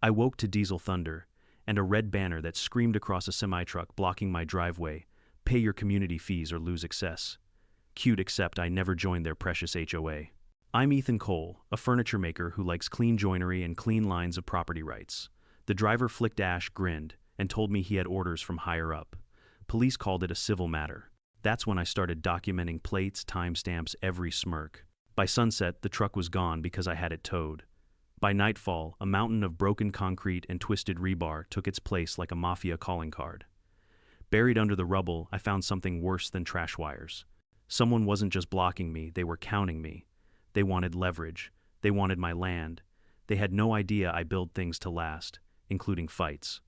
I woke to diesel thunder and a red banner that screamed across a semi-truck blocking my driveway, "Pay your community fees or lose access." Cute, except I never joined their precious HOA. I'm Ethan Cole, a furniture maker who likes clean joinery and clean lines of property rights. The driver flicked ash, grinned, and told me he had orders from higher up. Police called it a civil matter. That's when I started documenting plates, timestamps, every smirk. By sunset, the truck was gone because I had it towed. By nightfall, a mountain of broken concrete and twisted rebar took its place like a mafia calling card. Buried under the rubble, I found something worse than trash wires. Someone wasn't just blocking me, they were counting me. They wanted leverage. They wanted my land. They had no idea I build things to last, including fights.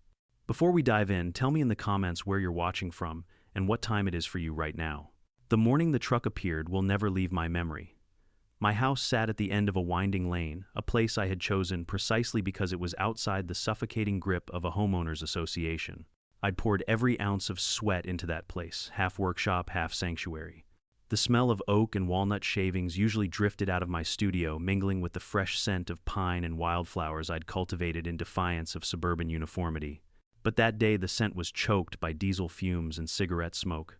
Before we dive in, tell me in the comments where you're watching from and what time it is for you right now. The morning the truck appeared will never leave my memory. My house sat at the end of a winding lane, a place I had chosen precisely because it was outside the suffocating grip of a homeowners association. I'd poured every ounce of sweat into that place, half workshop, half sanctuary. The smell of oak and walnut shavings usually drifted out of my studio, mingling with the fresh scent of pine and wildflowers I'd cultivated in defiance of suburban uniformity. But that day the scent was choked by diesel fumes and cigarette smoke.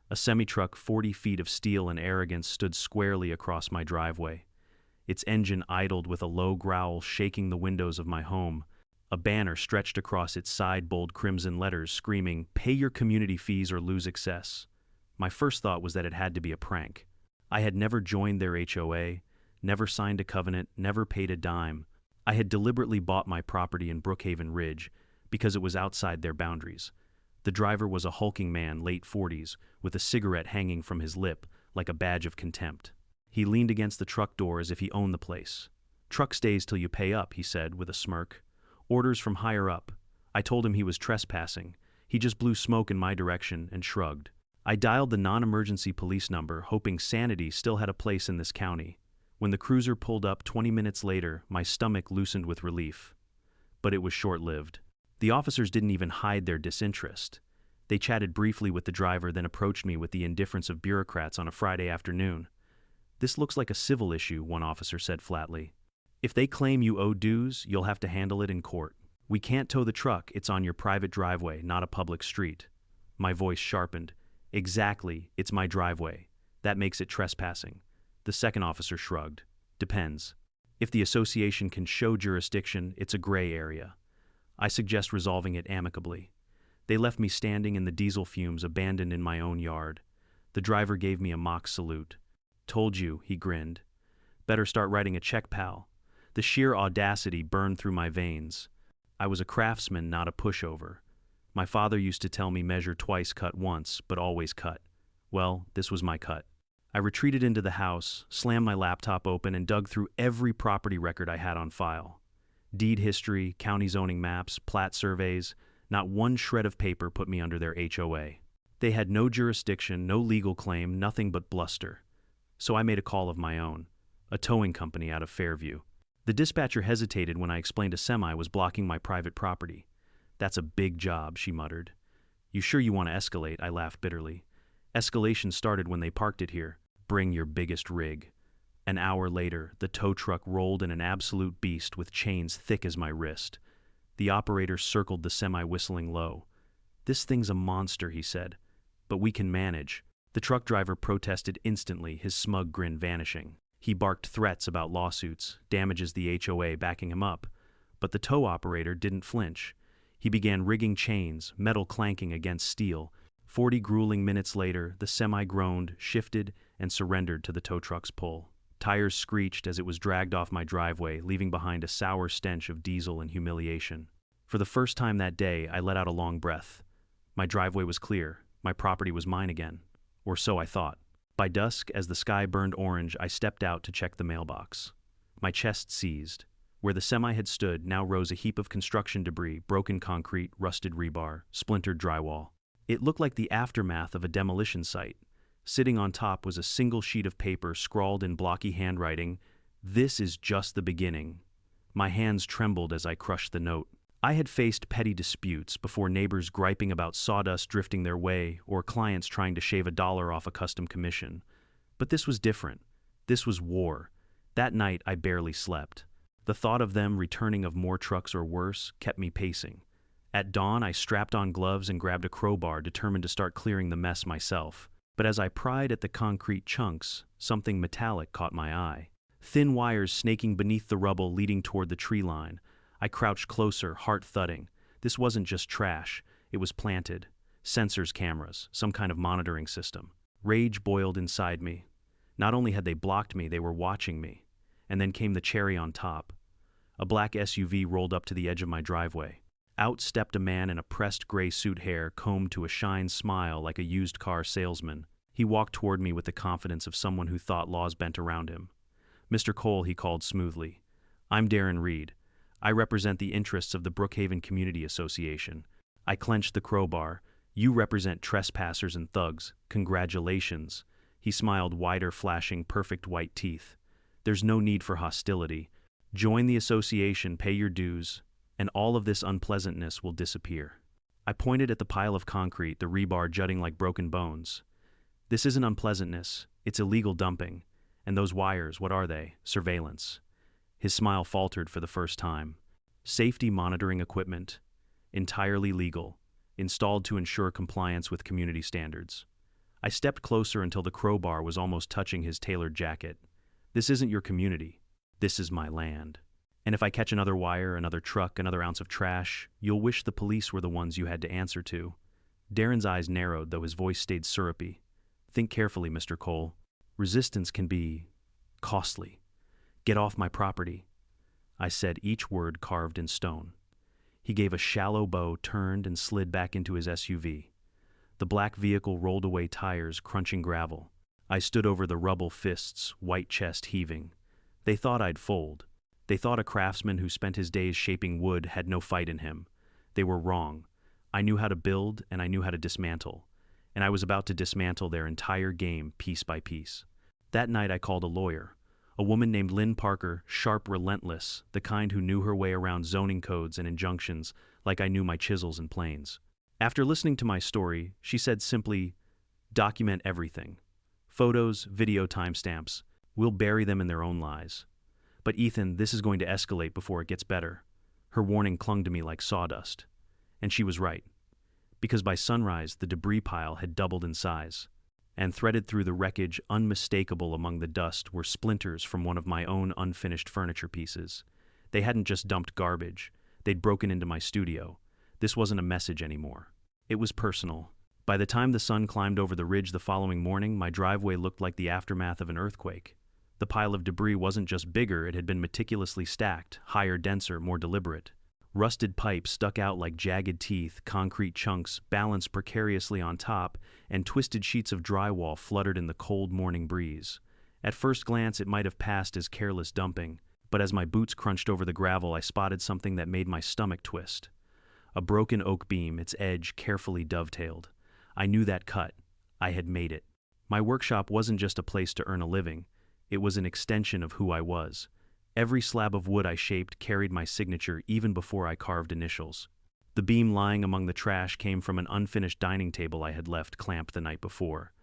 A semi-truck 40 feet of steel and arrogance stood squarely across my driveway. Its engine idled with a low growl, shaking the windows of my home. A banner stretched across its side, bold crimson letters, screaming, "Pay your community fees or lose access." My first thought was that it had to be a prank. I had never joined their HOA, never signed a covenant, never paid a dime. I had deliberately bought my property in Brookhaven Ridge because it was outside their boundaries. The driver was a hulking man, late 40s, with a cigarette hanging from his lip like a badge of contempt. He leaned against the truck door as if he owned the place. "Truck stays till you pay up," he said with a smirk. "Orders from higher up." I told him he was trespassing. He just blew smoke in my direction and shrugged. I dialed the non-emergency police number, hoping sanity still had a place in this county. When the cruiser pulled up 20 minutes later, my stomach loosened with relief. But it was short-lived. The officers didn't even hide their disinterest. They chatted briefly with the driver, then approached me with the indifference of bureaucrats on a Friday afternoon. "This looks like a civil issue," one officer said flatly. "If they claim you owe dues, you'll have to handle it in court. We can't tow the truck, it's on your private driveway, not a public street." My voice sharpened. "Exactly, it's my driveway. That makes it trespassing." The second officer shrugged. "Depends. If the association can show jurisdiction, it's a gray area. I suggest resolving it amicably." They left me standing in the diesel fumes, abandoned in my own yard. The driver gave me a mock salute. "Told you," he grinned. "Better start writing a check, pal." The sheer audacity burned through my veins. I was a craftsman, not a pushover. My father used to tell me measure twice, cut once, but always cut. Well, this was my cut. I retreated into the house, slammed my laptop open, and dug through every property record I had on file. Deed history, county zoning maps, plat surveys, not one shred of paper put me under their HOA. They had no jurisdiction, no legal claim, nothing but bluster. So I made a call of my own, a towing company out of Fairview. The dispatcher hesitated when I explained a semi was blocking my private property. "That's a big job," she muttered. "You sure you want to escalate?" I laughed bitterly. "Escalation started when they parked it here. Bring your biggest rig." An hour later, the tow truck rolled in an absolute beast with chains thick as my wrist. The operator circled the semi, whistling low. "This thing's a monster," he said, "but we can manage." The truck driver protested instantly, his smug grin vanishing. He barked threats about lawsuits, damages the HOA backing him up, but the tow operator didn't flinch. He began rigging chains, metal clanking against steel. 40 grueling minutes later, the semi groaned, shifted, and surrendered to the tow truck's pull. Tires screeched as it was dragged off my driveway, leaving behind a sour stench of diesel and humiliation. For the first time that day, I let out a long breath. My driveway was clear. My property was mine again. Or so I thought. By dusk, as the sky burned orange, I stepped out to check the mailbox. My chest seized. Where the semi had stood now rose a heap of construction debris, broken concrete, rusted rebar, splintered drywall. It looked like the aftermath of a demolition site. Sitting on top was a single sheet of paper scrawled in blocky handwriting, "This is just the beginning." My hands trembled as I crushed the note. I had faced petty disputes before, neighbors griping about sawdust drifting their way or clients trying to shave $1 off a custom commission. But this was different. This was war. That night I barely slept. The thought of them returning of more trucks or worse kept me pacing. At dawn, I strapped on gloves and grabbed a crowbar, determined to start clearing the mess myself. But as I pried at the concrete chunks, something metallic caught my eye. Thin wires snaking beneath the rubble leading toward the tree line. I crouched closer, heart thudding. This wasn't just trash, it was planted. Sensors, cameras, some kind of monitoring system. Rage boiled inside me. Not only had they blocked me, they were watching me. And then came the cherry on top. A black SUV rolled up to the edge of my driveway. Out stepped a man in a pressed gray suit, hair combed to a shine smile like a used car salesman. He walked toward me with the confidence of someone who thought laws bent around him. "Mr. Cole," he called smoothly. "I'm Darren Reed. I represent the interests of the Brookhaven Community Association." I clenched the crowbar. "You represent trespassers and thugs. Congratulations." He smiled wider, flashing perfect white teeth. "There's no need for hostility. Join the association, pay your dues, and all of this unpleasantness will disappear." I pointed at the pile of concrete, the rebar jutting like broken bones. "This isn't unpleasantness, it's illegal dumping. And those wires, what are they? Surveillance." His smile faltered for the first time. "Safety monitoring equipment. Entirely legal. Installed to ensure compliance with community standards." I stepped closer until the crowbar was almost touching his tailored jacket. "This isn't your community. This is my land. And if I catch another wire, another truck, another ounce of trash, you'll wish the police were the ones you had to answer to." Darren's eyes narrowed, though his voice stayed syrupy. "Think carefully, Mr. Cole. Resistance can be costly. Get off my property." I said, each word carved in stone. He gave a shallow bow, turned, and slid back into his SUV. The black vehicle rolled away, tires crunching gravel. I stood over the rubble, fists, white chest heaving. They thought I'd fold. They thought a craftsman who spent his days shaping wood had no fight in him. They were wrong. I knew how to build, and I knew how to dismantle. And I was about to dismantle their entire game piece by piece. That night I called a lawyer. A woman named Lynn Parker, sharp, relentless, the kind who knew her way around zoning codes and injunctions like I knew my chisels and planes. After listening to my story, she said simply, "Document everything. Photos, video, timestamps. We'll bury them in their own lies. But Ethan, this is going to escalate before it gets better." Her warning clung to me like sawdust. And she was right. Because by sunrise, the debris pile had doubled in size. And threaded through the wreckage, unmistakable among the dust, were splinters from one of my own unfinished furniture pieces. They hadn't just dumped garbage. They'd broken into my studio. This wasn't a message anymore. It was personal. By the time the sun climbed over the ridge the following morning, my driveway looked like the aftermath of an earthquake. The pile of debris wasn't just bigger, it had been meticulously stacked, higher, denser, more deliberate. Rusted pipes stuck out like jagged teeth, concrete chunks balanced precariously on top, and twisted sheets of drywall fluttered in the cold morning breeze. At first glance, it might have passed as careless dumping, but as my boots crunched over the gravel, I spotted something that made my stomach twist. A broken oak beam, its edge carefully dovetailed. I knew that cut. I had made it. My workshop wasn't just a place to earn a living. It was an extension of who I was. Every slab of wood I shaped carried my signature even before I carved initials. The beam lying among the trash came from an unfinished dining table I had left clamped the night before.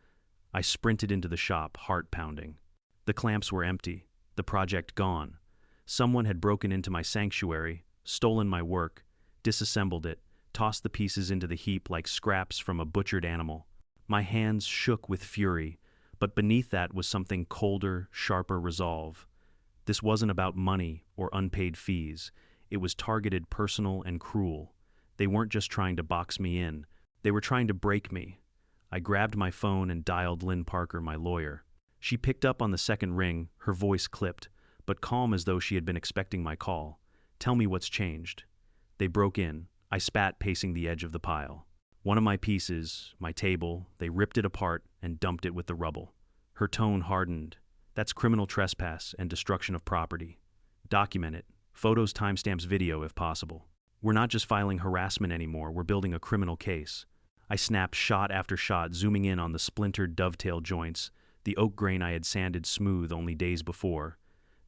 I sprinted into the shop, heart pounding. The clamps were empty, the project gone. Someone had broken into my sanctuary, stolen my work, disassembled it, tossed the pieces into the heap like scraps from a butchered animal. My hands shook with fury, but beneath that was something colder, sharper resolve. This wasn't about money or unpaid fees. It was targeted, personal, and cruel. They weren't just trying to box me in. They were trying to break me. I grabbed my phone and dialed Lynn Parker, my lawyer. She picked up on the second ring, her voice clipped, but calm as though she had been expecting my call. "Tell me what's changed." They broke in. I spat, pacing the edge of the pile. One of my pieces, my table, they ripped it apart and dumped it with the rubble. Her tone hardened. "That's criminal trespass and destruction of property. Document it. Photos, timestamps, video if possible. We're not just filing harassment anymore, we're building a criminal case." I snapped shot after shot, zooming in on the splintered dovetail joints, the oak grain I had sanded smooth only days before.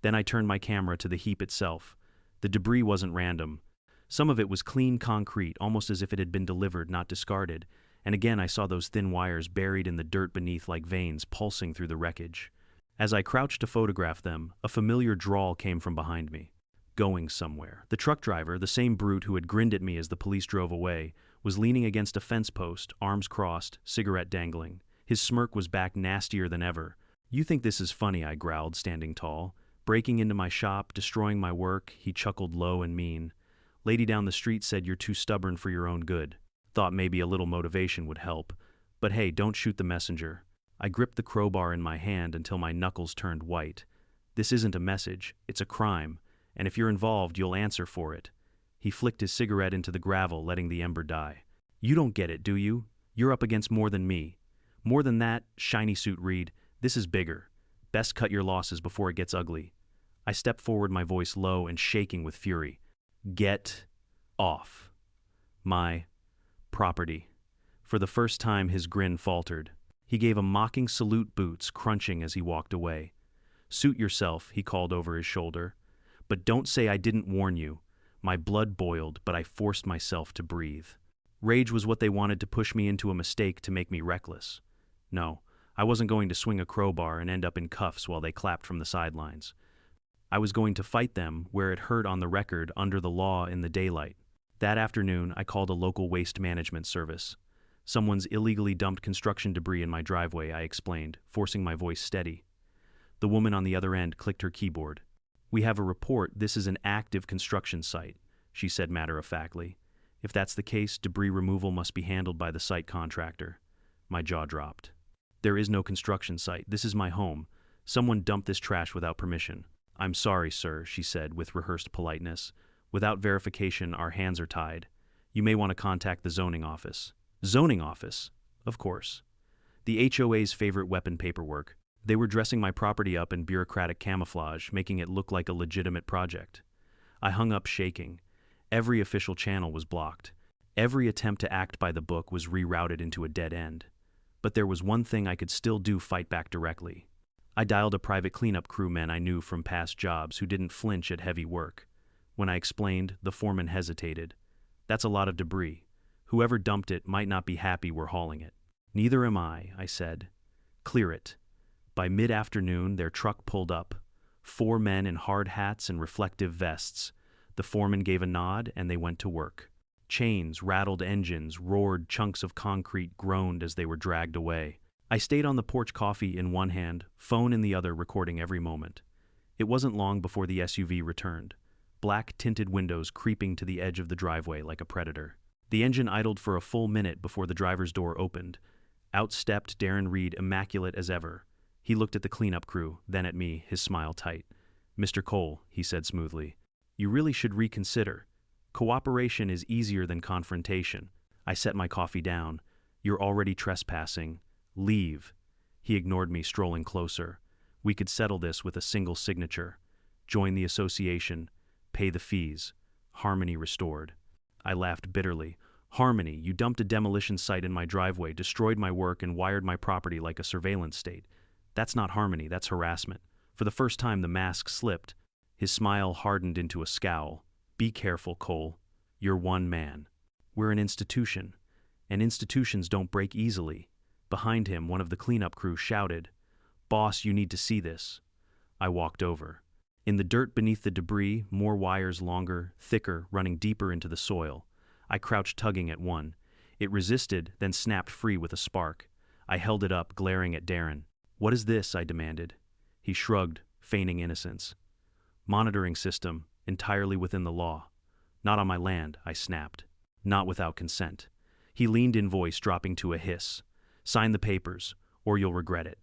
Then I turned my camera to the heap itself. The debris wasn't random. Some of it was clean concrete, almost as if it had been delivered, not discarded. And again I saw those thin wires buried in the dirt beneath like veins pulsing through the wreckage. As I crouched to photograph them, a familiar drawl came from behind me. going somewhere. The truck driver, the same brute who had grinned at me as the police drove away, was leaning against a fence post, arms crossed, cigarette dangling. His smirk was back nastier than ever. "You think this is funny," I growled, standing tall. "Breaking into my shop, destroying my work," he chuckled low and mean. "Lady down the street said you're too stubborn for your own good. Thought maybe a little motivation would help. But hey, don't shoot the messenger." I gripped the crowbar in my hand until my knuckles turned white. "This isn't a message, it's a crime, and if you're involved, you'll answer for it." He flicked his cigarette into the gravel, letting the ember die. "You don't get it, do you? You're up against more than me. More than that, shiny suit Reed, this is bigger. Best cut your losses before it gets ugly." I stepped forward, my voice low and shaking with fury. "Get off my property." For the first time, his grin faltered. He gave a mocking salute, boots crunching as he walked away. "Suit yourself," he called over his shoulder. "But don't say I didn't warn you." My blood boiled, but I forced myself to breathe. Rage was what they wanted to push me into, a mistake to make me reckless. No, I wasn't going to swing a crowbar and end up in cuffs while they clapped from the sidelines. I was going to fight them where it hurt, on the record, under the law, in the daylight. That afternoon, I called a local waste management service. "Someone's illegally dumped construction debris in my driveway," I explained, forcing my voice steady. The woman on the other end clicked her keyboard. "We have a report. This is an active construction site," she said matter-of-factly. "If that's the case, debris removal must be handled by the site contractor." My jaw dropped. "There is no construction site. This is my home. Someone dumped this trash without permission." "I'm sorry, sir," she said with rehearsed politeness. "Without verification, our hands are tied. You may want to contact the zoning office." Zoning office? Of course. The HOA's favorite weapon, paperwork. They were dressing my property up in bureaucratic camouflage, making it look like a legitimate project. I hung up, shaking. Every official channel was blocked. Every attempt to act by the book was rerouted into a dead end. But there was one thing I could still do: fight back directly. I dialed a private cleanup crew, men I knew from past jobs who didn't flinch at heavy work. When I explained, the foreman hesitated. "That's a lot of debris. Whoever dumped it might not be happy we're hauling it." "Neither am I," said. "Clear it." By mid-afternoon, their truck pulled up. 4 men in hard hats and reflective vests. The foreman gave a nod, and they went to work. Chains rattled, engines roared, chunks of concrete groaned as they were dragged away. I stayed on the porch, coffee in one hand, phone in the other, recording every moment. It wasn't long before the SUV returned, black tinted windows creeping to the edge of the driveway like a predator. The engine idled for a full minute before the driver's door opened. Out stepped Darren Reed, immaculate as ever. He looked at the cleanup crew, then at me, his smile tight. "Mr. Cole," he said smoothly, "you really should reconsider. Cooperation is easier than confrontation." I set my coffee down. "You're already trespassing. Leave." He ignored me, strolling closer. "We could settle this with a single signature. Join the association. Pay the fees. Harmony restored." I laughed bitterly. "Harmony? You dumped a demolition site in my driveway, destroyed my work, and wired my property like a surveillance state. That's not harmony, that's harassment." For the first time, the mask slipped. His smile hardened into a scowl. "Be careful, Cole. You're one man. We're an institution, and institutions don't break easily." Behind him, one of the cleanup crew shouted, "Boss, you need to see this." I walked over. In the dirt beneath the debris, more wires, longer, thicker, running deeper into the soil. I crouched, tugging at one. It resisted, then snapped free with a spark. I held it up, glaring at Darren. "What is this?" I demanded. He shrugged, feigning innocence. "Monitoring system, entirely within the law." "Not on my land," I snapped. "Not without consent." He leaned in, voice dropping to a hiss. "Sign the papers, or you'll regret it."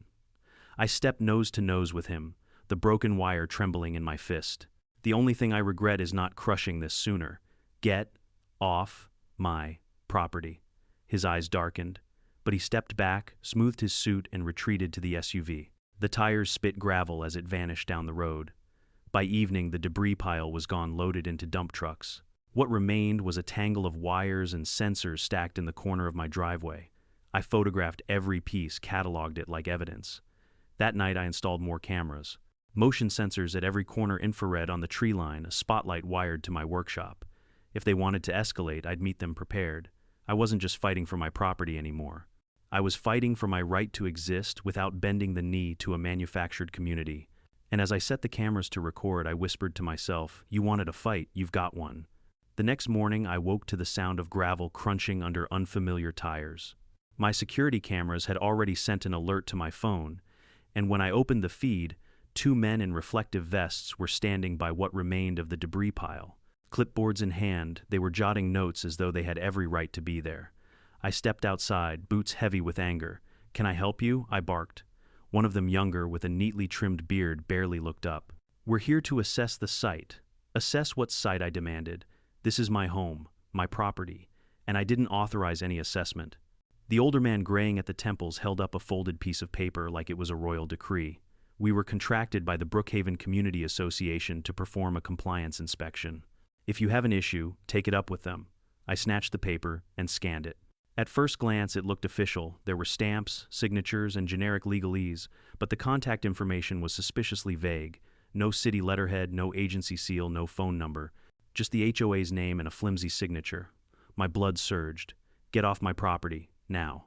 I stepped nose to nose with him, the broken wire trembling in my fist. "The only thing I regret is not crushing this sooner. Get off my property." His eyes darkened, but he stepped back, smoothed his suit, and retreated to the SUV. The tires spit gravel as it vanished down the road. By evening, the debris pile was gone, loaded into dump trucks. What remained was a tangle of wires and sensors stacked in the corner of my driveway. I photographed every piece, cataloged it like evidence. That night, I installed more cameras. Motion sensors at every corner, infrared on the tree line, a spotlight wired to my workshop. If they wanted to escalate, I'd meet them prepared. I wasn't just fighting for my property anymore. I was fighting for my right to exist without bending the knee to a manufactured community. And as I set the cameras to record, I whispered to myself, "You wanted a fight, you've got one." The next morning, I woke to the sound of gravel crunching under unfamiliar tires. My security cameras had already sent an alert to my phone, and when I opened the feed, two men in reflective vests were standing by what remained of the debris pile. Clipboards in hand, they were jotting notes as though they had every right to be there. I stepped outside, boots heavy with anger. "Can I help you?" I barked. One of them, younger, with a neatly trimmed beard, barely looked up. "We're here to assess the site." "Assess what site?" I demanded. "This is my home, my property, and I didn't authorize any assessment." The older man, graying at the temples, held up a folded piece of paper like it was a royal decree. "We were contracted by the Brookhaven Community Association to perform a compliance inspection. If you have an issue, take it up with them." I snatched the paper and scanned it. At first glance, it looked official. There were stamps, signatures, and generic legalese, but the contact information was suspiciously vague. No city letterhead, no agency seal, no phone number. Just the HOA's name and a flimsy signature. My blood surged. "Get off my property, now."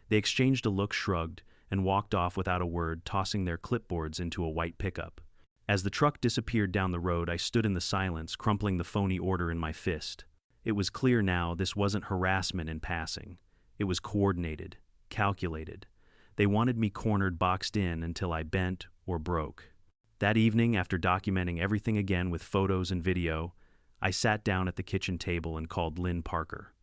They exchanged a look, shrugged, and walked off without a word, tossing their clipboards into a white pickup. As the truck disappeared down the road, I stood in the silence, crumpling the phony order in my fist. It was clear now this wasn't harassment in passing. It was coordinated, calculated. They wanted me cornered, boxed in, until I bent or broke. That evening, after documenting everything again with photos and video, I sat down at the kitchen table and called Lynn Parker.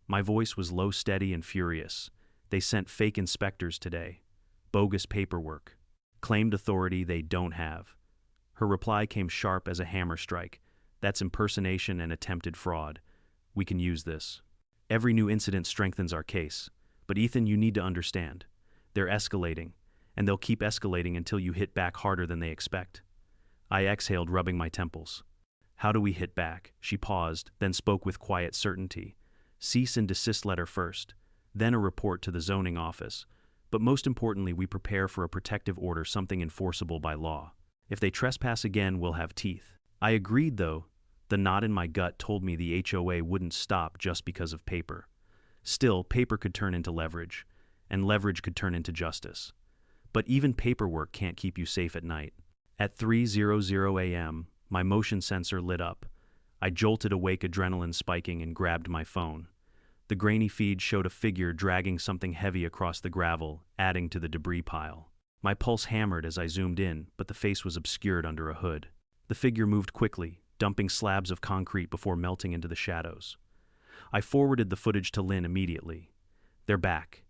My voice was low, steady, and furious. They sent fake inspectors today. Bogus paperwork. Claimed authority they don't have. Her reply came sharp as a hammer strike. "That's impersonation and attempted fraud. We can use this. Every new incident strengthens our case. But Ethan, you need to understand. They're escalating, and they'll keep escalating until you hit back harder than they expect." I exhaled, rubbing my temples. "How do we hit back?" She paused, then spoke with quiet certainty. "Cease and desist letter first, then a report to the zoning office. But most importantly, we prepare for a protective order, something enforceable by law. If they trespass again, we'll have teeth." I agreed, though. The knot in my gut told me the HOA wouldn't stop just because of paper. Still, paper could turn into leverage, and leverage could turn into justice. But even paperwork can't keep you safe at night. At 3:00 a.m., my motion sensor lit up. I jolted awake, adrenaline spiking, and grabbed my phone. The grainy feed showed a figure dragging something heavy across the gravel, adding to the debris pile. My pulse hammered as I zoomed in, but the face was obscured under a hood. The figure moved quickly, dumping slabs of concrete before melting into the shadows. I forwarded the footage to Lynn immediately. "They're back.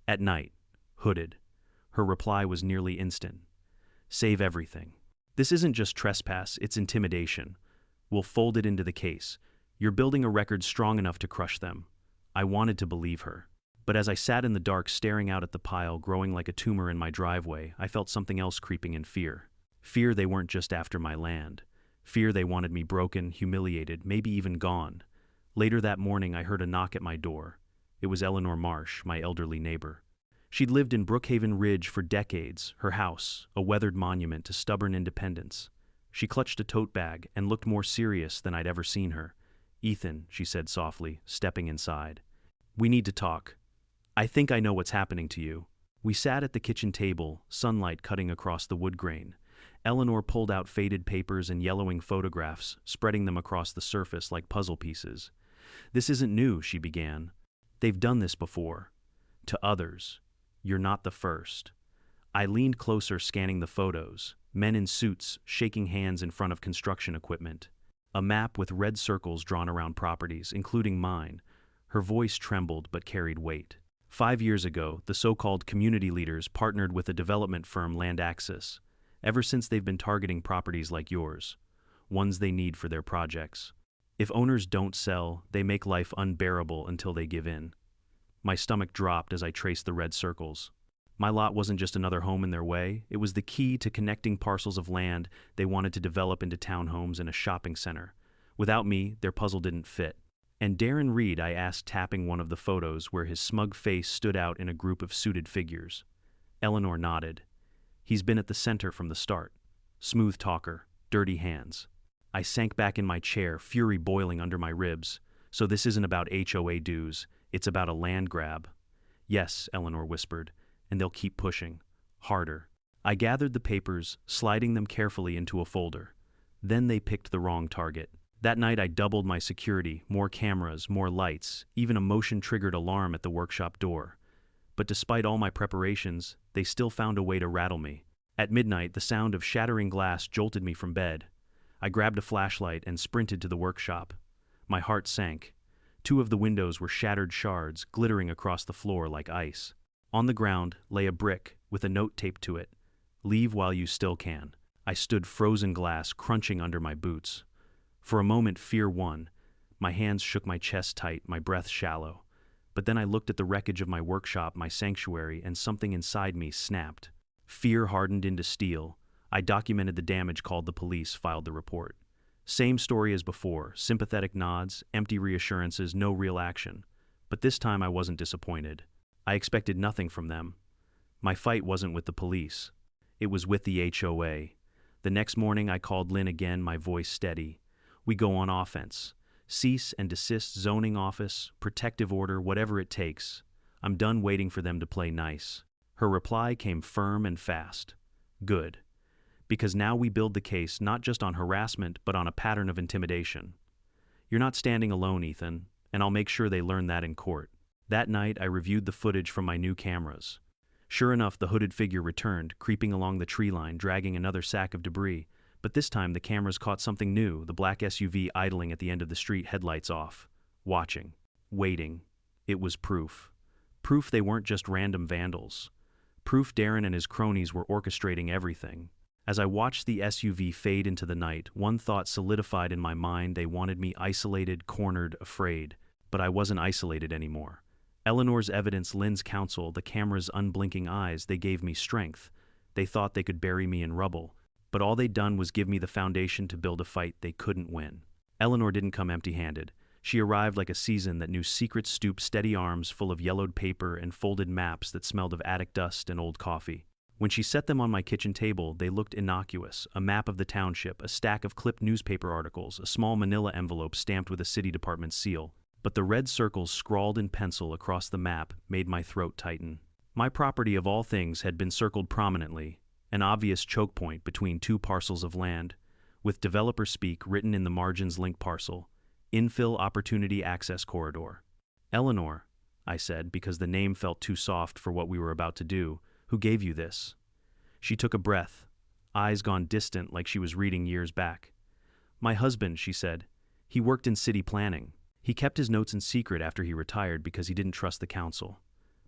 At night. Hooded." Her reply was nearly instant. "Save everything. This isn't just trespass, it's intimidation. We'll fold it into the case. You're building a record strong enough to crush them." I wanted to believe her. But as I sat in the dark staring out at the pile growing like a tumor in my driveway, I felt something else creeping in: fear. Fear they weren't just after my land. Fear they wanted me broken, humiliated, maybe even gone. Later that morning, I heard a knock at my door. It was Eleanor Marsh, my elderly neighbor. She'd lived in Brookhaven Ridge for decades, her house, a weathered monument to stubborn independence. She clutched a tote bag and looked more serious than I'd ever seen her. "Ethan," she said softly, stepping inside. "We need to talk. I think I know what's happening to you." We sat at the kitchen table, sunlight cutting across the wood grain. Eleanor pulled out faded papers and yellowing photographs, spreading them across the surface like puzzle pieces. "This isn't new," she began. "They've done this before. To others. You're not the first." I leaned closer, scanning the photos. Men in suits, shaking hands in front of construction equipment. A map with red circles drawn around properties, including mine. Her voice trembled but carried weight. 5 years ago, the so-called community leaders partnered with a development firm, Land Access. Ever since, they've been targeting properties like yours, ones they need for their projects. If owners don't sell, they make life unbearable until they give in. My stomach dropped as I traced the red circles. My lot wasn't just another home in their way, it was the key to connecting parcels of land they wanted to develop into townhomes and a shopping center. Without me, their puzzle didn't fit. "And Darren Reed?" I asked, tapping one of the photos where his smug face stood out in a group of suited figures. Eleanor nodded. "He's been at the center from the start. Smooth talker, dirty hands." I sank back in my chair, fury boiling under my ribs. "So this isn't about HOA dues, it's about a land grab." "Yes," Eleanor whispered, "and they'll keep pushing. Harder." I gathered the papers, sliding them carefully into a folder. Then they picked the wrong target. That night I doubled my security, more cameras, more lights, even a motion-triggered alarm at the workshop door. But despite all my preparations, they still found a way to rattle me. At midnight, the sound of shattering glass jolted me from bed. I grabbed a flashlight and sprinted to the workshop. My heart sank. 2 of the windows were shattered shards, glittering across the floor like ice. On the ground lay a brick with a note taped to it. "Leave while you still can." I stood frozen glass crunching under my boots. For a moment fear won. My hands shook my chest tight, my breath shallow. But then I looked at the wreckage of my workshop, my sanctuary, and something inside me snapped. Fear hardened into steel. I documented the damage, called the police, filed the report. Same story as before, sympathetic nods, empty reassurances, no real action. But this time I wasn't disappointed. I expected nothing from them. My fight wasn't with the police. It was with the HOA. The next morning I called Lynn again, my voice steady. "We go on offense. Cease and desist, zoning office, protective order, whatever it takes. I'm done waiting for them to play nice." Her reply came firm and fast. "Good. Because now we build the case not just on harassment, but on a pattern of intimidation. You're not standing alone, Ethan, and I'll make sure they learn that in court." That night I reviewed the footage from my new cameras. Sure enough, the hooded figure returned, creeping along the tree line, dragging another sack of debris. But this time the cameras caught something new, the black SUV idling at the end of the street, headlights off. Watching. Waiting. It was proof. Proof they weren't just random vandals. Proof Darren and his cronies were orchestrating everything. As I watched the SUV fade into the night, one thought solidified in my mind: they wanted me isolated, cornered, afraid. But I wasn't isolated anymore. Eleanor's evidence, Lynn's counsel, the camera's unblinking eyes, they gave me strength. They thought they could bury me in rubble. But all they'd done was give me the foundation to build a fight they couldn't win. Eleanor didn't come empty-handed. She arrived like a season that knew secret stoop, steady arms full of yellowed paper and folded maps that smelled of attic dust and old coffee. When she set them on my kitchen table, they looked innocuous: a map of the township, a stack of clipped newspaper articles, a small manila envelope stamped with a city department seal. But the red circles scrawled in pencil across the map made my throat tighten. My property, of all things, had been circled prominently, an obvious choke point between 2 parcels of land, with developer speak written in the margins: link parcel, infill opportunity access corridor. "Eleanor," I said, because the name felt too soft for what we were about to do, "who gave you this?" She took a breath, eyes gone distant like she was reading years back. "My husband," she said. "He worked in city planning. He kept his notes in secret after he retired because he didn't trust the council.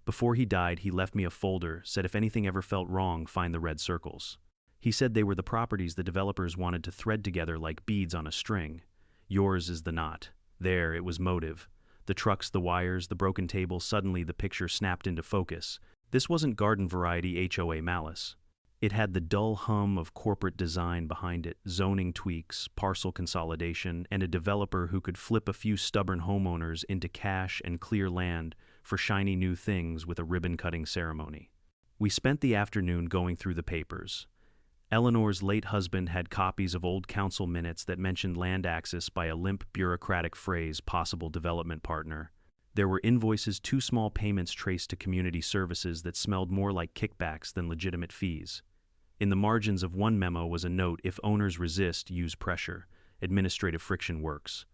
Before he died, he left me a folder, said if anything ever felt wrong, find the red circles. He said they were the properties the developers wanted to thread together like beads on a string. Yours is the knot." There, it was motive. The trucks, the wires, the broken table. Suddenly the picture snapped into focus. This wasn't garden variety HOA malice. It had the dull hum of corporate design behind it: zoning tweaks, parcel consolidation, and a developer who could flip a few stubborn homeowners into cash and clear land for shiny new things with a ribbon-cutting ceremony. We spent the afternoon going through the papers. Eleanor's late husband had copies of old council minutes that mentioned land access by a limp bureaucratic phrase: possible development partner. There were invoices, 2 small payments traced to community services that smelled more like kickbacks than legitimate fees. In the margins of one memo was a note: if owners resist, use pressure. Administrative friction works.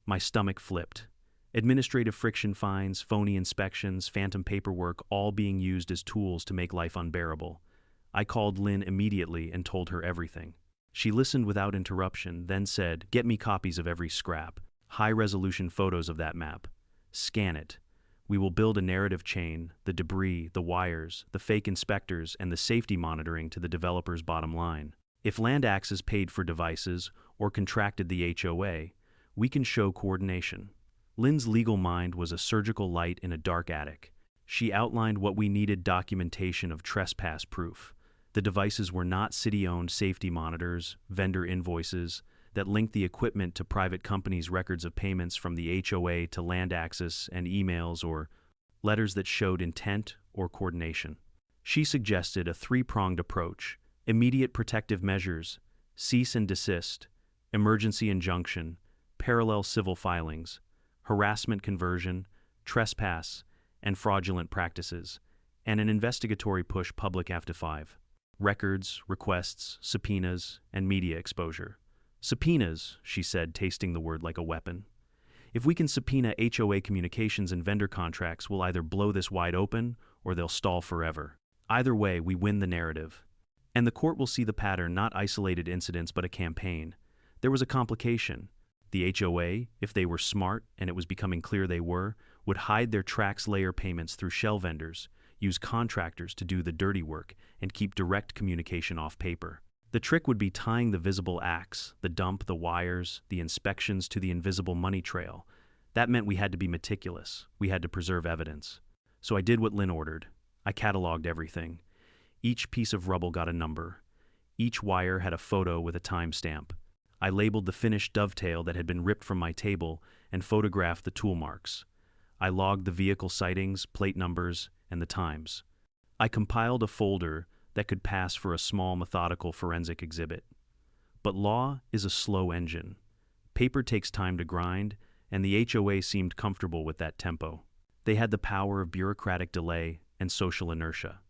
My stomach flipped. Administrative friction, fines, phony inspections, phantom paperwork, all being used as tools to make life unbearable. I called Lynn immediately and told her everything. She listened without interruption, then said, "Get me copies of every scrap. High-resolution photos of that map. Scan it. We will build a narrative chain: the debris, the wires, the fake inspectors, and the safety monitoring to the developer's bottom line. If land access paid for devices or contracted the HOA, we can show coordination." Lynn's legal mind was a surgical light in a dark attic. She outlined what we needed: documentation of trespass proof. The devices were not city-owned safety monitors, vendor invoices that linked the equipment to private companies, records of payments from the HOA to land access, and emails or letters that showed intent or coordination. She suggested a 3-pronged approach: immediate protective measures, cease and desist, emergency injunction, parallel civil filings, harassment conversion, trespass, and fraudulent practices, and an investigatory push, public after 5. Records, requests, subpoenas, and media exposure. Subpoenas, she said, tasting the word like a weapon. If we can subpoena HOA communications and vendor contracts, we'll either blow this wide open or they'll stall forever. Either way, we win the narrative. And the court will see the pattern, not isolated incidents, but a campaign. There was a complication. The HOA, if they were smart, and it was becoming clear they were, would hide their tax layer payments through shell vendors, use contractors to do the dirty work, and keep direct communication off paper. The trick would be tying the visible acts, the dump, the wires, the inspections to the invisible money trail. That meant we had to be meticulous. We had to preserve evidence. So I did what Lynn ordered. I cataloged everything. Each piece of rubble got a number. Each wire had a photo with a timestamp. I labeled the finished dovetail that had been ripped from my table and photographed the tool marks. I logged the vehicle sightings, plate numbers, and the times. I compiled a folder that could pass for a small methodical forensic exhibit. But law is a slow engine. Paper takes time to grind, and the HOA seemed comfortable with that tempo. They had the power of bureaucratic delay and social inertia.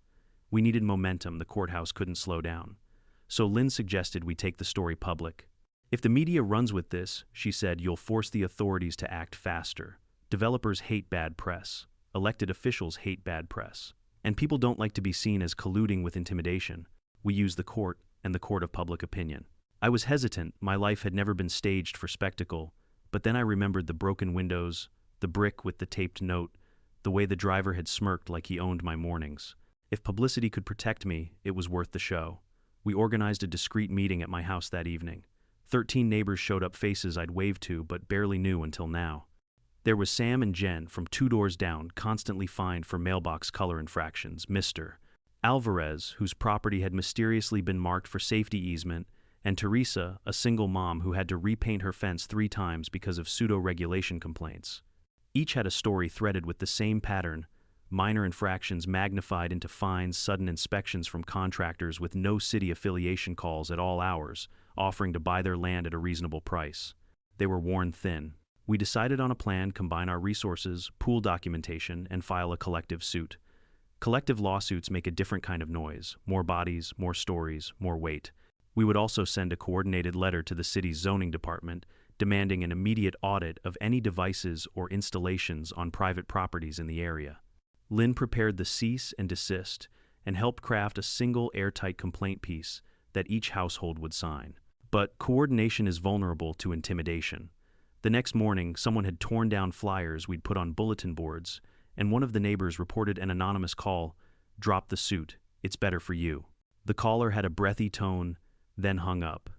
We needed momentum. The courthouse couldn't slow down. So Lynn suggested we take the story public. If the media runs with this, she said, you'll force the authorities to act faster. Developers hate bad press. Elected officials hate bad press. And people don't like to be seen as colluding with intimidation. We use the court and the court of public opinion. I was hesitant. My life had never been staged for spectacle. But then I remembered the broken windows, the brick with the taped note, the way the driver had smirked like he owned my mornings. If publicity could protect me, it was worth the show. We organized a discreet meeting at my house that evening. 13 neighbors showed up, faces I'd waved to but barely knew until now. There was Sam and Jen from 2 doors down, constantly fined for mailbox color infractions, Mr. Alvarez, whose property had mysteriously been marked for safety easement, and Teresa, a single mom who had to repaint her fence 3 times because of pseudo-regulation complaints. Each had a story threaded with the same pattern: minor infractions magnified into fines, sudden inspections from contractors with no city affiliation, calls at all hours, offering to buy their land at a reasonable price. They were worn thin. We decided on a plan: combine our resources, pool documentation, and file a collective suit. Collective lawsuits make a different kind of noise: more bodies, more stories, more weight. We would also send a coordinated letter to the city's zoning department, demanding an immediate audit of any devices or installations on private properties in the area. Lynn prepared the cease and desist and helped craft a single airtight complaint piece that each household would sign. But coordination is vulnerable to intimidation. The next morning, someone had torn down flyers we'd put on bulletin boards, and one of the neighbors reported an anonymous call: "Drop the suit, it's better for you." The caller had a breathy tone, then hung up.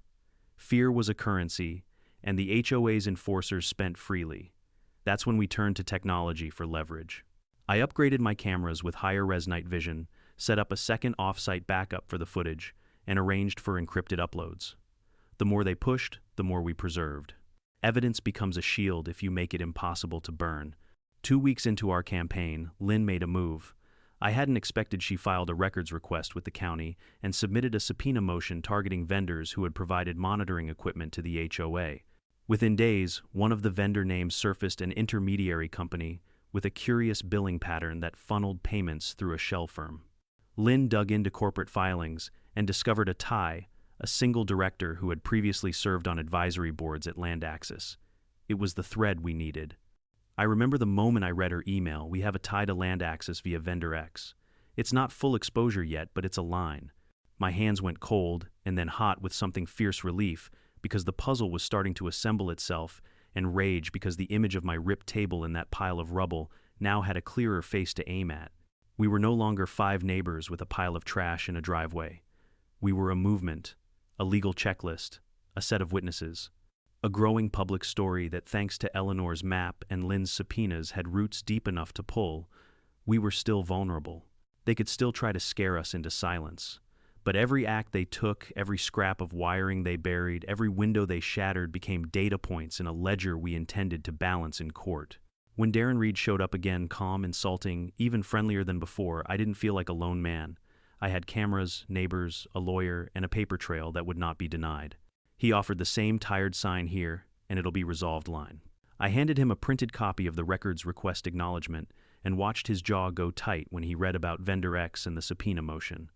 Fear was a currency, and the HOA's enforcers spent freely. That's when we turned to technology for leverage. I upgraded my cameras with higher-res night vision, set up a second off-site backup for the footage, and arranged for encrypted uploads. The more they pushed, the more we preserved. Evidence becomes a shield if you make it impossible to burn. 2 weeks into our campaign, Lynn made a move. I hadn't expected. She filed a records request with the county and submitted a subpoena motion targeting vendors who had provided monitoring equipment to the HOA. Within days, one of the vendor names surfaced: an intermediary company with a curious billing pattern that funneled payments through a shell firm. Lynn dug into corporate filings and discovered a tie: a single director who had previously served on advisory boards at Land Access. It was the thread we needed. I remember the moment I read her email: "We have a tie to Land Access via Vendor X. It's not full exposure yet, but it's a line." My hands went cold and then hot with something fierce relief, because the puzzle was starting to assemble itself, and rage because the image of my ripped table in that pile of rubble now had a clearer face to aim at. We were no longer 5 neighbors with a pile of trash in a driveway. We were a movement, a legal checklist, a set of witnesses. A growing public story that, thanks to Eleanor's map and Lynn's subpoenas, had roots deep enough to pull. We were still vulnerable. They could still try to scare us into silence. But every act they took, every scrap of wiring they buried, every window they shattered became data points in a ledger we intended to balance in court. When Darren Reed showed up again, calm, insulting, even friendlier than before, I didn't feel like a lone man. I had cameras, neighbors, a lawyer, and a paper trail that would not be denied. He offered the same tired sign here, and it'll be resolved line. I handed him a printed copy of the records request acknowledgement and watched his jaw go tight when he read about Vendor X and the subpoena motion.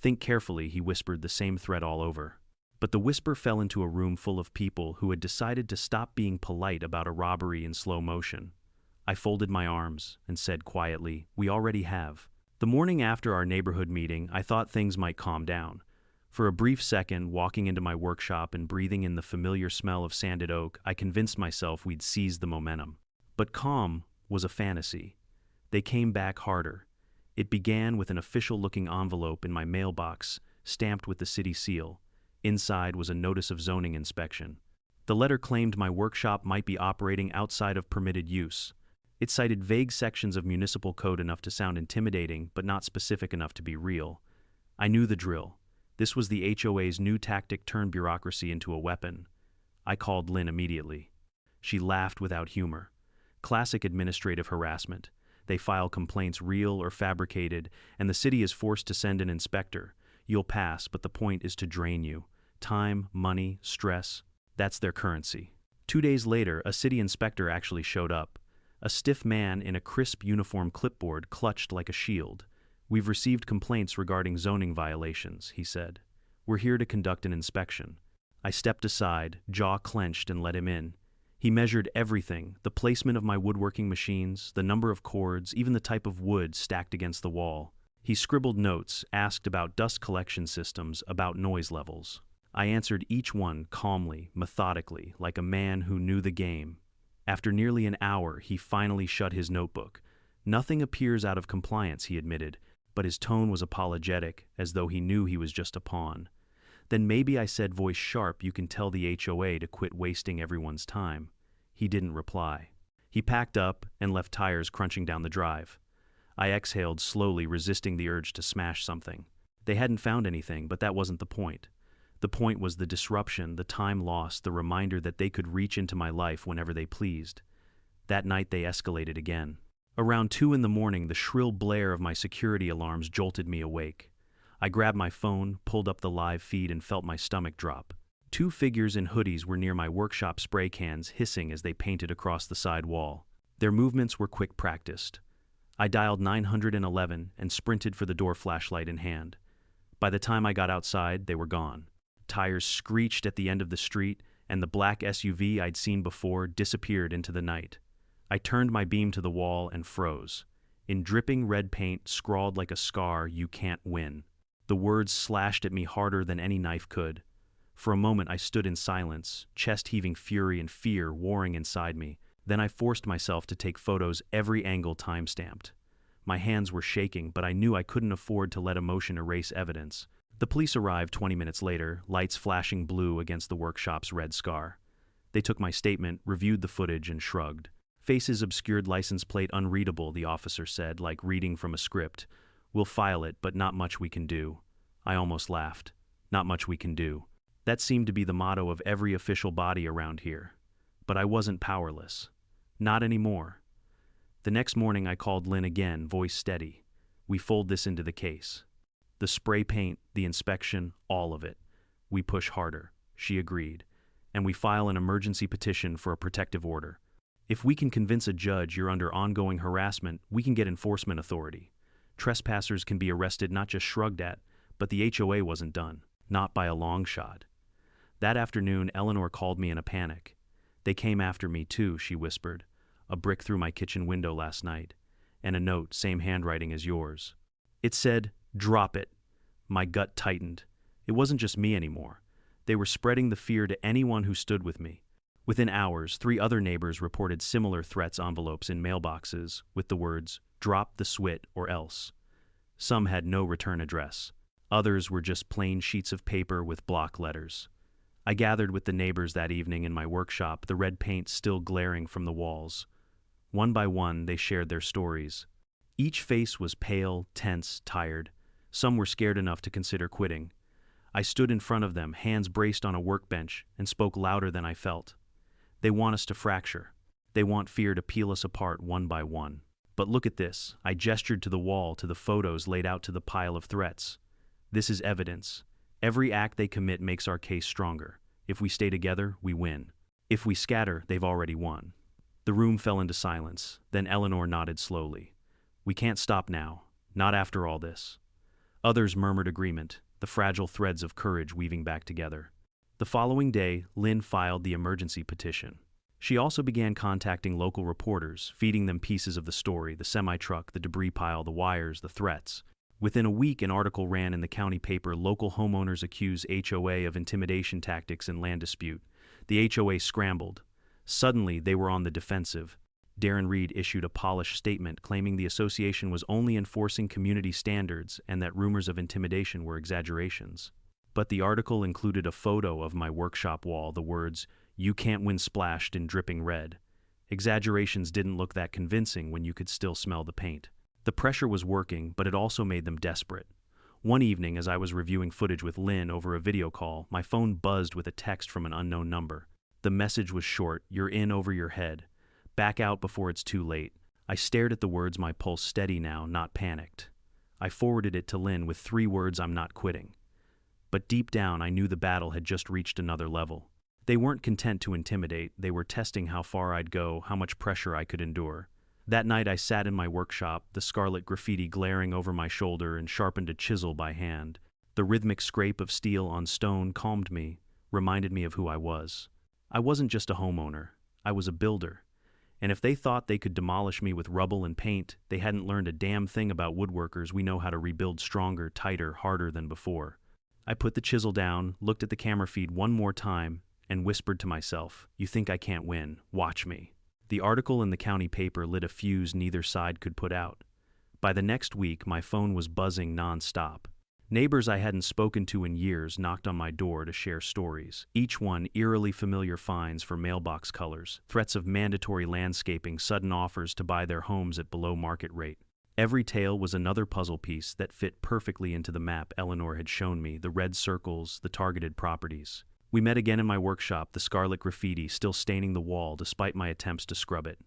Think carefully, he whispered the same threat all over. But the whisper fell into a room full of people who had decided to stop being polite about a robbery in slow motion. I folded my arms and said quietly, "We already have." The morning after our neighborhood meeting, I thought things might calm down. For a brief second, walking into my workshop and breathing in the familiar smell of sanded oak, I convinced myself we'd seized the momentum. But calm was a fantasy. They came back harder. It began with an official-looking envelope in my mailbox, stamped with the city seal. Inside was a notice of zoning inspection. The letter claimed my workshop might be operating outside of permitted use. It cited vague sections of municipal code enough to sound intimidating, but not specific enough to be real. I knew the drill. This was the HOA's new tactic: turn bureaucracy into a weapon. I called Lynn immediately. She laughed without humor. Classic administrative harassment. They file complaints real or fabricated, and the city is forced to send an inspector. You'll pass, but the point is to drain you. Time, money, stress, that's their currency. 2 days later, a city inspector actually showed up. A stiff man in a crisp uniform, clipboard clutched like a shield. "We've received complaints regarding zoning violations," he said. "We're here to conduct an inspection." I stepped aside, jaw clenched, and let him in. He measured everything: the placement of my woodworking machines, the number of cords, even the type of wood stacked against the wall. He scribbled notes, asked about dust collection systems, about noise levels. I answered each one calmly, methodically, like a man who knew the game. After nearly an hour, he finally shut his notebook. "Nothing appears out of compliance," he admitted, but his tone was apologetic, as though he knew he was just a pawn. "Then maybe," I said, voice sharp, "you can tell the HOA to quit wasting everyone's time." He didn't reply. He packed up and left tires crunching down the drive. I exhaled slowly, resisting the urge to smash something. They hadn't found anything, but that wasn't the point. The point was the disruption, the time lost, the reminder that they could reach into my life whenever they pleased. That night they escalated again. Around 2 in the morning, the shrill blare of my security alarms jolted me awake. I grabbed my phone, pulled up the live feed, and felt my stomach drop. 2 figures in hoodies were near my workshop spray cans, hissing as they painted across the side wall. Their movements were quick, practiced. I dialed 911 and sprinted for the door, flashlight in hand. By the time I got outside, they were gone. Tires screeched at the end of the street, and the black SUV I'd seen before disappeared into the night. I turned my beam to the wall and froze. In dripping red paint, scrawled like a scar, "You can't win." The words slashed at me harder than any knife could. For a moment I stood in silence, chest-heaving fury and fear warring inside me. Then I forced myself to take photos, every angle time-stamped. My hands were shaking, but I knew I couldn't afford to let emotion erase evidence. The police arrived 20 minutes later, lights flashing blue against the workshop's red scar. They took my statement, reviewed the footage, and shrugged. "Faces obscured, license plate unreadable," the officer said, like reading from a script. "We'll file it, but not much we can do." I almost laughed. Not much we can do. That seemed to be the motto of every official body around here. But I wasn't powerless. Not anymore. The next morning I called Lynn again, voice steady. "We fold this into the case. The spray paint, the inspection, all of it. We push harder." She agreed. "And we file an emergency petition for a protective order. If we can convince a judge you're under ongoing harassment, we can get enforcement authority. Trespassers can be arrested, not just shrugged at." But the HOA wasn't done. Not by a long shot. That afternoon, Eleanor called me in a panic. "They came after me too," she whispered. "A brick through my kitchen window last night. And a note, same handwriting as yours." It said, "Drop it." My gut tightened. It wasn't just me anymore. They were spreading the fear to anyone who stood with me. Within hours, 3 other neighbors reported similar threats envelopes in mailboxes with the words, "Drop the swit or else." Some had no return address. Others were just plain sheets of paper with block letters. I gathered with the neighbors that evening in my workshop, the red paint still glaring from the walls. One by one, they shared their stories. Each face was pale, tense, tired. Some were scared enough to consider quitting. I stood in front of them, hands braced on a workbench, and spoke louder than I felt. They want us to fracture. They want fear to peel us apart one by one. But look at this. I gestured to the wall, to the photos laid out, to the pile of threats. This is evidence. Every act they commit makes our case stronger. If we stay together, we win. If we scatter, they've already won. The room fell into silence. Then Eleanor nodded slowly. "We can't stop now. Not after all this." Others murmured agreement, the fragile threads of courage weaving back together. The following day, Lynn filed the emergency petition. She also began contacting local reporters, feeding them pieces of the story, the semi-truck, the debris pile, the wires, the threats. Within a week, an article ran in the county paper. Local homeowners accuse HOA of intimidation tactics in land dispute. The HOA scrambled. Suddenly, they were on the defensive. Darren Reed issued a polished statement claiming the association was only enforcing community standards and that rumors of intimidation were exaggerations. But the article included a photo of my workshop wall, the words, "You can't win," splashed in dripping red. Exaggerations didn't look that convincing when you could still smell the paint. The pressure was working, but it also made them desperate. One evening, as I was reviewing footage with Lynn over a video call, my phone buzzed with a text from an unknown number. The message was short: "You're in over your head. Back out before it's too late." I stared at the words, my pulse steady now, not panicked. I forwarded it to Lynn with 3 words: "I'm not quitting." But deep down, I knew the battle had just reached another level. They weren't content to intimidate, they were testing how far I'd go, how much pressure I could endure. That night I sat in my workshop, the scarlet graffiti glaring over my shoulder, and sharpened a chisel by hand. The rhythmic scrape of steel on stone calmed me, reminded me of who I was. I wasn't just a homeowner, I was a builder. And if they thought they could demolish me with rubble and paint, they hadn't learned a damn thing about woodworkers. We know how to rebuild stronger, tighter, harder than before. I put the chisel down, looked at the camera feed one more time, and whispered to myself, "You think I can't win? Watch me." The article in the county paper lit a fuse neither side could put out. By the next week, my phone was buzzing non-stop. Neighbors I hadn't spoken to in years knocked on my door to share stories, each one eerily familiar: fines for mailbox colors, threats of mandatory landscaping, sudden offers to buy their homes at below market rate. Every tale was another puzzle piece that fit perfectly into the map Eleanor had shown me, the red circles, the targeted properties. We met again in my workshop, the scarlet graffiti still staining the wall despite my attempts to scrub it.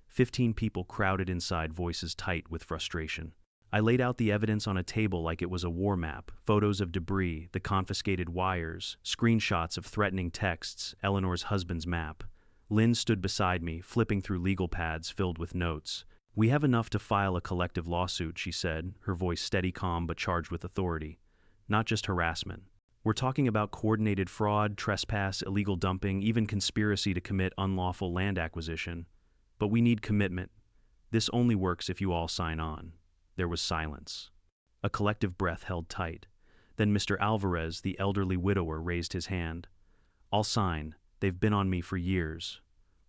15 people crowded inside, voices tight with frustration. I laid out the evidence on a table like it was a war map: photos of debris, the confiscated wires, screenshots of threatening texts, Eleanor's husband's map. Lynn stood beside me, flipping through legal pads filled with notes. "We have enough to file a collective lawsuit," she said, her voice steady, calm, but charged with authority. "Not just harassment. We're talking about coordinated fraud, trespass, illegal dumping, even conspiracy to commit unlawful land acquisition. But we need commitment. This only works if you all sign on." There was silence. A collective breath held tight. Then Mr. Alvarez, the elderly widower, raised his hand. "I'll sign. They've been on me for years."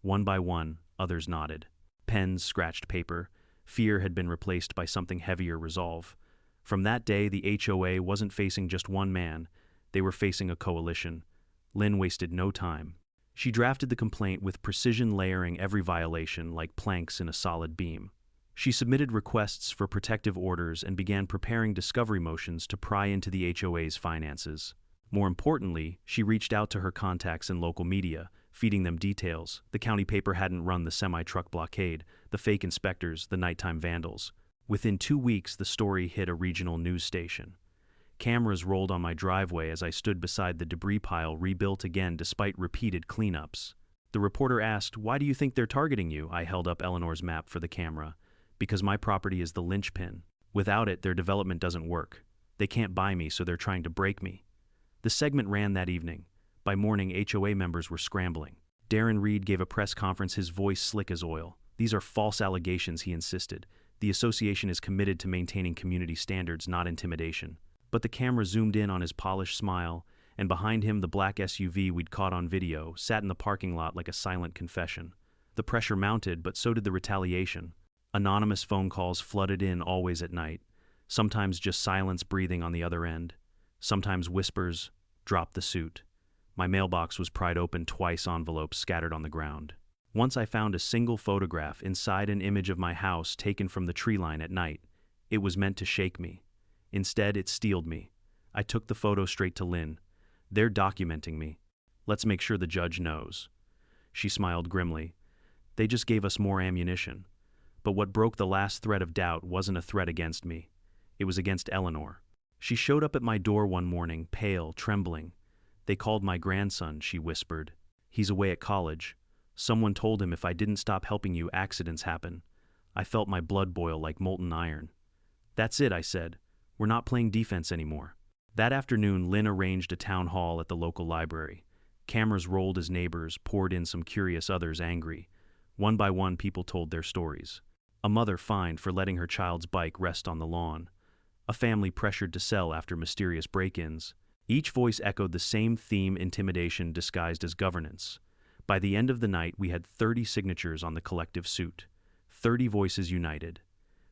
One by one, others nodded. Pens scratched paper. Fear had been replaced by something heavier: resolve. From that day, the HOA wasn't facing just one man. They were facing a coalition. Lynn wasted no time. She drafted the complaint with precision, layering every violation like planks in a solid beam. She submitted requests for protective orders and began preparing discovery motions to pry into the HOA's finances. More importantly, she reached out to her contacts in local media, feeding them details. The county paper hadn't run the semi-truck blockade, the fake inspectors, the nighttime vandals. Within 2 weeks, the story hit a regional news station. Cameras rolled on my driveway as I stood beside the debris pile, rebuilt again despite repeated cleanups. The reporter asked, "Why do you think they're targeting you?" I held up Eleanor's map for the camera. "Because my property is the linchpin. Without it, their development doesn't work. They can't buy me, so they're trying to break me." The segment ran that evening. By morning, HOA members were scrambling. Darren Reed gave a press conference, his voice slick as oil. "These are false allegations," he insisted. "The association is committed to maintaining community standards, not intimidation." But the camera zoomed in on his polished smile, and behind him the black SUV we'd caught on video sat in the parking lot like a silent confession. The pressure mounted, but so did the retaliation. Anonymous phone calls flooded in, always at night. Sometimes just silence breathing on the other end. Sometimes whispers, "Drop the suit." My mailbox was pried open twice, envelopes scattered on the ground. Once I found a single photograph inside an image of my house taken from the tree line at night. It was meant to shake me. Instead, it steeled me. I took the photo straight to Lynn. "They're documenting me. Let's make sure the judge knows." She smiled grimly. "They just gave us more ammunition." But what broke the last thread of doubt wasn't a threat against me. It was against Eleanor. She showed up at my door one morning, pale, trembling. "They called my grandson," she whispered. "He's away at college. Someone told him if I didn't stop helping you, accidents happen." I felt my blood boil like molten iron. "That's it," I said. We're not playing defense anymore. That afternoon, Lynn arranged a town hall at the local library. Cameras rolled as neighbors poured in, some curious, others angry. One by one, people told their stories. A mother fined for letting her child's bike rest on the lawn. A family pressured to sell after mysterious break-ins. Each voice echoed the same theme: intimidation disguised as governance. By the end of the night, we had 30 signatures on the collective suit. 30 voices united.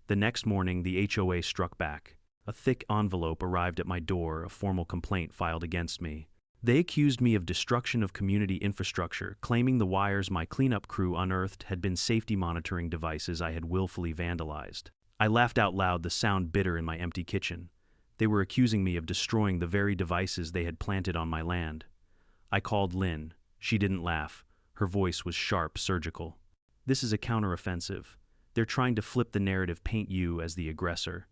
The next morning, the HOA struck back. A thick envelope arrived at my door, a formal complaint filed against me. They accused me of destruction of community infrastructure, claiming the wires my cleanup crew unearthed had been safety monitoring devices I had willfully vandalized. I laughed out loud, the sound bitter in my empty kitchen. They were accusing me of destroying the very devices they had planted on my land. I called Lynn. She didn't laugh. Her voice was sharp, surgical. This is a counteroffensive. They're trying to flip the narrative, paint you as the aggressor.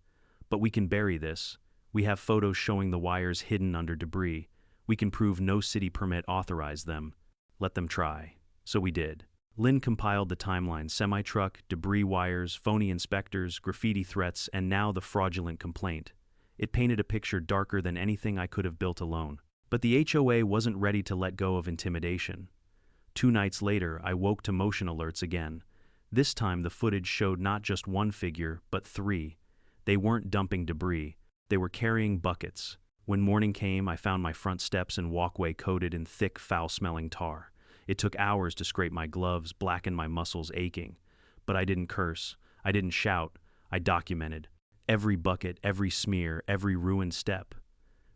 But we can bury this. We have photos showing the wires hidden under debris. We can prove no city permit authorized them. Let them try. So we did. Lynn compiled the timeline: Semitruck, debris wires, phony inspectors, graffiti threats, and now the fraudulent complaint. It painted a picture darker than anything I could have built alone. But the HOA wasn't ready to let go of intimidation. 2 nights later, I woke to motion alerts again. This time the footage showed not just one figure, but 3. They weren't dumping debris. They were carrying buckets. When morning came, I found my front steps and walkway coated in thick, foul-smelling tar. It took hours to scrape my gloves, blacken my muscles aching. But I didn't curse. I didn't shout. I documented. Every bucket, every smear, every ruined step.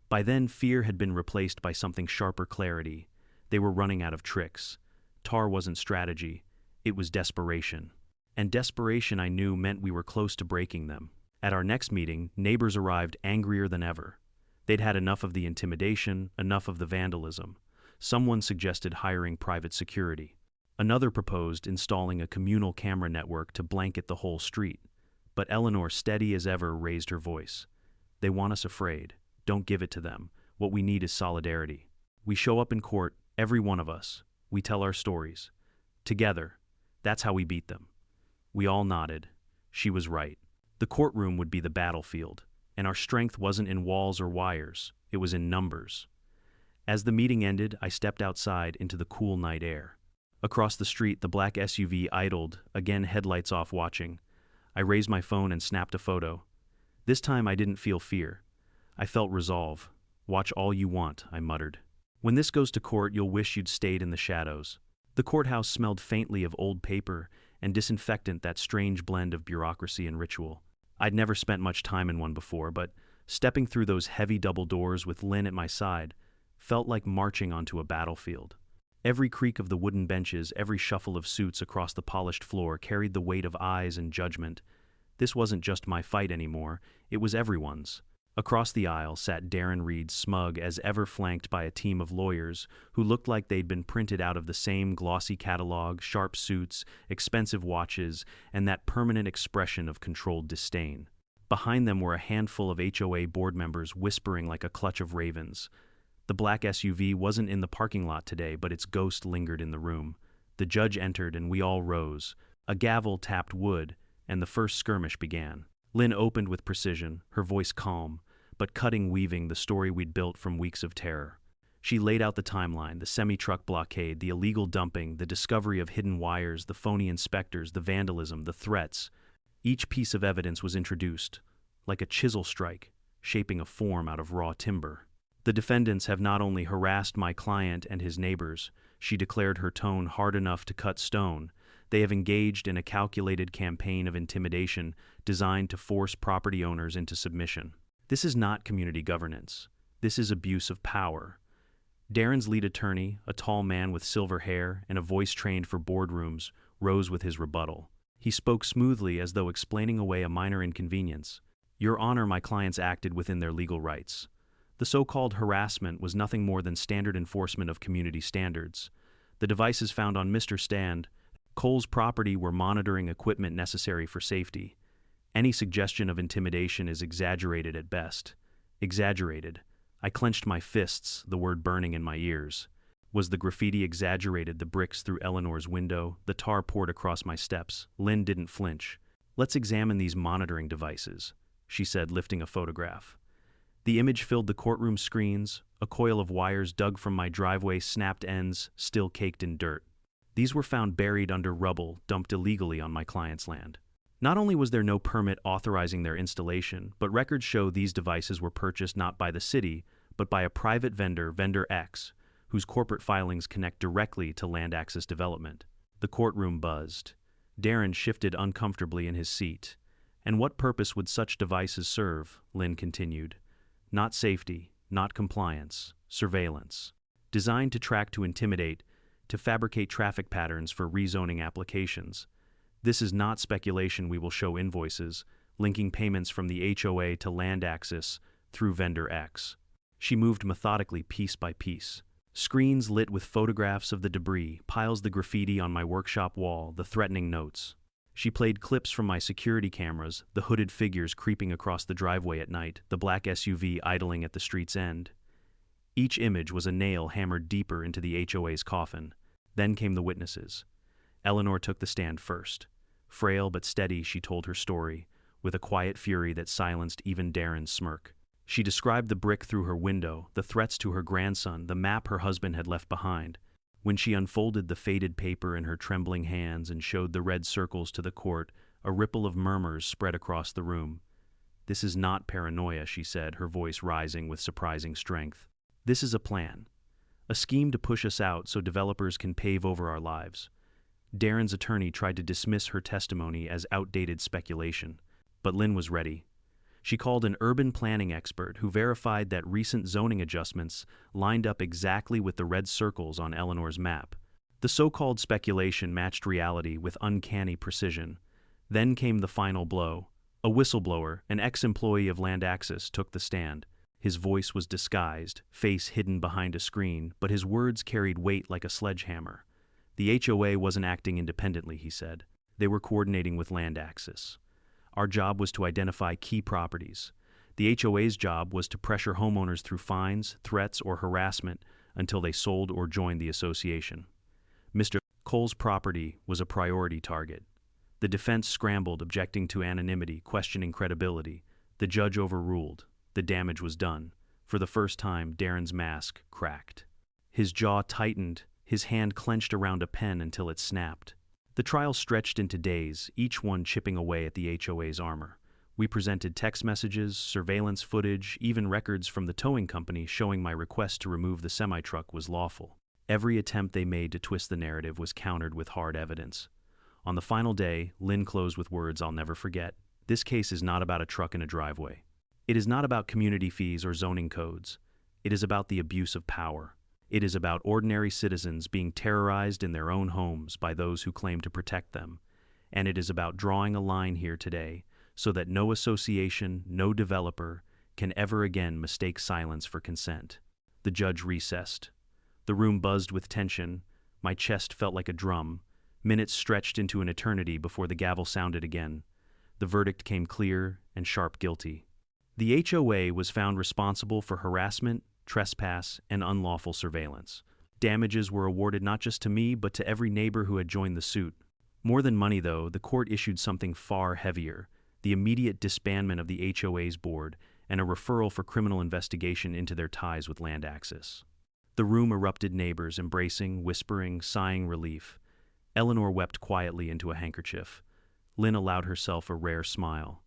By then, fear had been replaced by something sharper: clarity. They were running out of tricks. Tar wasn't strategy. It was desperation. And desperation, I knew, meant we were close to breaking them. At our next meeting, neighbors arrived angrier than ever. They'd had enough of the intimidation, enough of the vandalism. Someone suggested hiring private security. Another proposed installing a communal camera network to blanket the whole street. But Eleanor, steady as ever, raised her voice. They want us afraid. Don't give it to them. What we need is solidarity. We show up in court, every one of us. We tell our stories. Together. That's how we beat them. We all nodded. She was right. The courtroom would be the battlefield, and our strength wasn't in walls or wires. It was in numbers. As the meeting ended, I stepped outside into the cool night air. Across the street, the black SUV idled, again headlights off, watching. I raised my phone and snapped a photo. This time I didn't feel fear. I felt resolve. Watch all you want, I muttered. When this goes to court, you'll wish you'd stayed in the shadows. The courthouse smelled faintly of old paper and disinfectant, that strange blend of bureaucracy and ritual. I'd never spent much time in one before, but stepping through those heavy double doors with Lynn at my side felt like marching onto a battlefield. Every creak of the wooden benches, every shuffle of suits across the polished floor carried the weight of eyes and judgment. This wasn't just my fight anymore, it was everyone's. Across the aisle sat Darren Reed, smug as ever, flanked by a team of lawyers who looked like they'd been printed out of the same glossy catalog: sharp suits, expensive watches, and that permanent expression of controlled disdain. Behind them were a handful of HOA board members, whispering like a clutch of ravens. The black SUV wasn't in the parking lot today, but its ghost lingered in the room. The judge entered and we all rose. A gavel tapped wood, and the first skirmish began. Lynn opened with precision, her voice calm, but cutting, weaving the story we'd built from weeks of terror. She laid out the timeline: the Semitruck blockade, the illegal dumping, the discovery of hidden wires, the phony inspectors, the vandalism, the threats. Each piece of evidence was introduced, like a chisel strike, shaping a form out of raw timber. The defendants have not only harassed my client and his neighbors, she declared, her tone hard enough to cut stone. They have engaged in a calculated campaign of intimidation designed to force property owners into submission. This is not community governance. This is abuse of power. Darren's lead attorney, a tall man with silver hair and a voice trained for boardrooms, rose with his rebuttal. He spoke smoothly, as though explaining away a minor inconvenience. Your Honor, my clients acted within their legal rights. The so-called harassment was nothing more than standard enforcement of community standards. The devices found on Mr. Stand, Cole's property, were monitoring equipment necessary for safety. Any suggestion of intimidation is exaggerated at best. Exaggerated. I clenched my fists, the word burning in my ears. Was the graffiti exaggerated? The bricks through Eleanor's window, the tar poured across my steps. Lynn didn't flinch. Let's examine these monitoring devices. she said, lifting a photograph. The image filled the courtroom screens, a coil of wires dug from my driveway, snapped ends, still caked in dirt. These were found buried under rubble dumped illegally on my client's land. Not only was there no permit authorizing their installation, but records show these devices were purchased not by the city, but by a private vendor, Vendor X, whose corporate filings connect directly to land access development. The courtroom buzzed. Darren shifted uncomfortably in his seat. And what purpose would such devices serve? Lynn continued. Not safety, not compliance, surveillance. Designed to track, to intimidate, to fabricate traffic patterns for rezoning applications. This is not speculation. We will show invoices, linking payments from the HOA to land access through Vendor X. She moved methodically, piece by piece. Screens lit with photographs of the debris, piles the graffiti on my workshop wall, the threatening notes. She played clips from my security cameras, the hooded figures creeping across the driveway at night, the black SUV idling at the street's end. Each image was a nail hammered deeper into the HOA's coffin. Then came the witnesses. Eleanor took the stand first. Frail but steady, she told her story, with a quiet fury that silenced even Darren's smirk. She described the brick through her window, the threats to her grandson, the map her husband had left behind. When she unfolded the faded paper in her trembling hands and showed the red circles to the court, a ripple of murmurs spread across the room. This is not paranoia, she said, her voice rising with surprising strength. This is a plan. A scheme to push us out so developers can pave over our lives. Darren's attorney tried to dismiss her testimony as outdated speculation, but Lynn was ready. She called an urban planning expert who verified that recent zoning adjustments lined up exactly with the red circles on Eleanor's map. The so-called speculation matched reality with uncanny precision. Then came the final blow. A whistleblower, an ex-employee of Land Access, took the stand. His voice was disguised, face hidden behind a screen, but his words carried weight like a sledgehammer. The HOA wasn't acting independently, he said. They were coordinating with Land Access. Our job was to identify key properties. The HOA's job was to pressure homeowners through fines, threats, or harassment until they sold or joined the association. Mr. Cole's property was a priority target. The defense scrambled, objecting to anonymity, questioning credibility. The judge overruled. The damage was done. For the first time, Darren's mask cracked. His jaw tightened, his hand clenched around a pen until it snapped. The trial stretched into days, each one chipping away at the HOA's armor. We presented text messages, surveillance footage, even records from the towing company showing my request to remove the semi-truck was lawful. Every attempt they made to twist the narrative was countered with hard evidence. On the final day, Lynn closed with words I'll never forget. This case is not about a truck in a driveway. It is not about community fees or zoning codes. It is about the abuse of power. It is about ordinary citizens being terrorized in their own homes by those who claim to protect them. And it is about drawing a line here today so that no association, no developer can ever again mistake silence for consent. The judge recessed. The room buzzed with tension. My chest felt like a drum. Minutes stretched into an eternity before the gavel sounded again. The verdict came clear and sharp: guilty. The HOA was found responsible for harassment, trespass, and unlawful surveillance. Damages were awarded not just to me, but to every neighbor who had joined the suit. More than money, though, the court issued something far heavier: the immediate disbandment of the HOA's board and a referral for criminal investigation into their ties with Land Access. The room erupted, neighbors embracing, whispering, sighing relief. Eleanor wept quietly into a handkerchief. Lynn allowed herself a rare smile.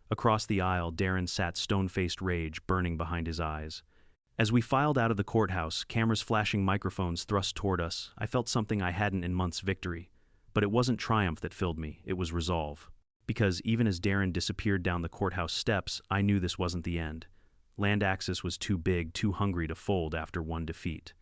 Across the aisle, Darren sat, stone-faced rage burning behind his eyes. As we filed out of the courthouse, cameras flashing, microphones thrust toward us, I felt something I hadn't in months: victory. But it wasn't triumph that filled me, it was resolve. Because even as Darren disappeared down the courthouse steps, I knew this wasn't the end. Land Access was too big, too hungry to fold after one defeat.